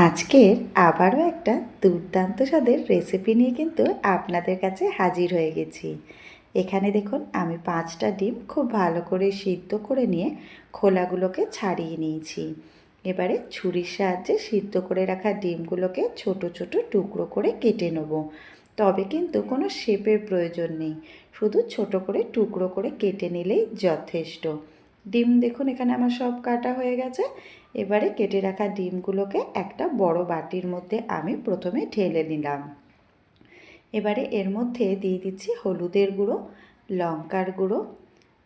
আজকের আবারও একটা দুর্দান্ত স্বাদের রেসিপি নিয়ে কিন্তু আপনাদের কাছে হাজির হয়ে গেছি। এখানে দেখুন আমি 5টা ডিম খুব ভালো করে সিদ্ধ করে নিয়ে খোলাগুলোকে ছাড়িয়ে নিয়েছি। এবারে ছুরির সাহায্যে সিদ্ধ করে রাখা ডিমগুলোকে ছোট ছোট টুকরো করে কেটে নেব। তবে কিন্তু কোনো শেপের প্রয়োজন নেই, শুধু ছোট করে টুকরো করে কেটে নিলেই যথেষ্ট। ডিম দেখুন এখানে আমার সব কাটা হয়ে গেছে। এবারে কেটে রাখা ডিমগুলোকে একটা বড় বাটির মধ্যে আমি প্রথমে ঢেলে নিলাম। এবারে এর মধ্যে দিয়ে দিচ্ছি হলুদের গুঁড়ো, লঙ্কার গুঁড়ো,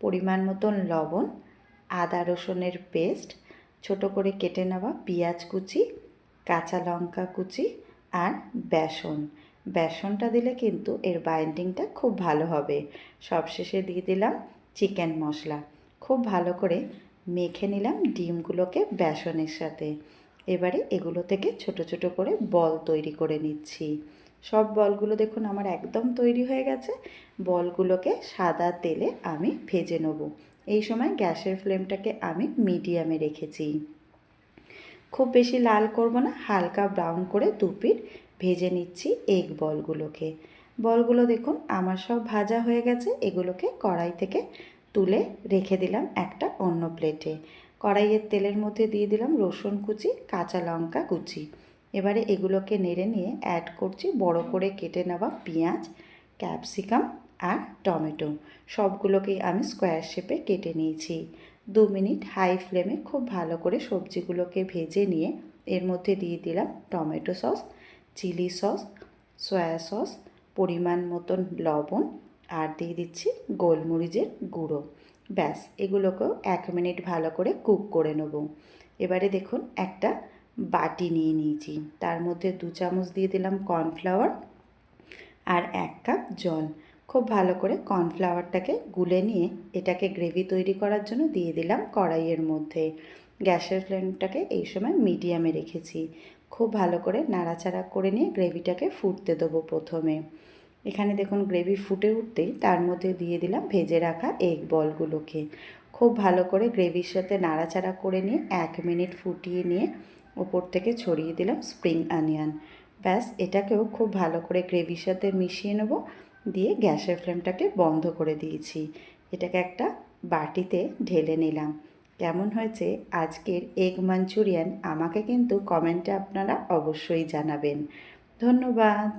পরিমাণ মতন লবণ, আদা রসুনের পেস্ট, ছোট করে কেটে নেওয়া পেঁয়াজ কুচি, কাঁচা লঙ্কা কুচি আর বেসন। বেসনটা দিলে কিন্তু এর বাইন্ডিংটা খুব ভালো হবে। সবশেষে দিয়ে দিলাম চিকেন মশলা। খুব ভালো করে মেখে নিলাম ডিমগুলোকে বেসনের সাথে। এবারে এগুলো থেকে ছোট ছোট করে বল তৈরি করে নিচ্ছি। সব বলগুলো দেখুন আমার একদম তৈরি হয়ে গেছে। বলগুলোকে সাদা তেলে আমি ভেজে নেব। এই সময় গ্যাসের ফ্লেমটাকে আমি মিডিয়ামে রেখেছি। খুব বেশি লাল করব না, হালকা ব্রাউন করে দুপিঠ ভেজে নিচ্ছি এগ বলগুলোকে। বলগুলো দেখুন আমার সব ভাজা হয়ে গেছে। এগুলোকে কড়াই থেকে তুলে রেখে দিলাম একটা অন্য প্লেটে। কড়াইয়ের তেলের মধ্যে দিয়ে দিলাম রসুন কুচি, কাঁচা লঙ্কা কুচি। এবারে এগুলোকে নেড়ে নিয়ে অ্যাড করছি বড় করে কেটে নেওয়া পেঁয়াজ, ক্যাপসিকাম আর টমেটো। সবগুলোকেই আমি স্কোয়ার শেপে কেটে নিয়েছি। 2 মিনিট হাই ফ্লেমে খুব ভালো করে সবজিগুলোকে ভেজে নিয়ে এর মধ্যে দিয়ে দিলাম tomato sauce, chilli sauce, soya sauce, পরিমাণ মতন লবণ আর দিয়ে দিচ্ছি গোলমরিচের গুঁড়ো। ব্যাস এগুলোকেও 1 মিনিট ভালো করে কুক করে নেব। এবারে দেখুন একটা বাটি নিয়ে নিয়েছি, তার মধ্যে 2 চামচ দিয়ে দিলাম কর্নফ্লাওয়ার আর 1 কাপ জল। খুব ভালো করে কর্নফ্লাওয়ারটাকে গুলে নিয়ে এটাকে গ্রেভি তৈরি করার জন্য দিয়ে দিলাম কড়াইয়ের মধ্যে। গ্যাসের ফ্লেমটাকে এই সময় মিডিয়ামে রেখেছি। খুব ভালো করে নাড়াচাড়া করে নিয়ে গ্রেভিটাকে ফুটতে দেবো প্রথমে। এখানে দেখুন গ্রেভি ফুটে উঠতেই তার মধ্যে দিয়ে দিলাম ভেজে রাখা এগ বলগুলোকে। খুব ভালো করে গ্রেভির সাথে নাড়াচাড়া করে নিয়ে 1 মিনিট ফুটিয়ে নিয়ে ওপর থেকে ছড়িয়ে দিলাম স্প্রিং অনিয়ন। ব্যাস এটাকেও খুব ভালো করে গ্রেভির সাথে মিশিয়ে নেব। দিয়ে গ্যাসের ফ্লেমটাকে বন্ধ করে দিয়েছি। এটাকে একটা বাটিতে ঢেলে নিলাম। কেমন হয়েছে আজকের এগ মাঞ্চুরিয়ান আমাকে কিন্তু কমেন্টে আপনারা অবশ্যই জানাবেন। ধন্যবাদ।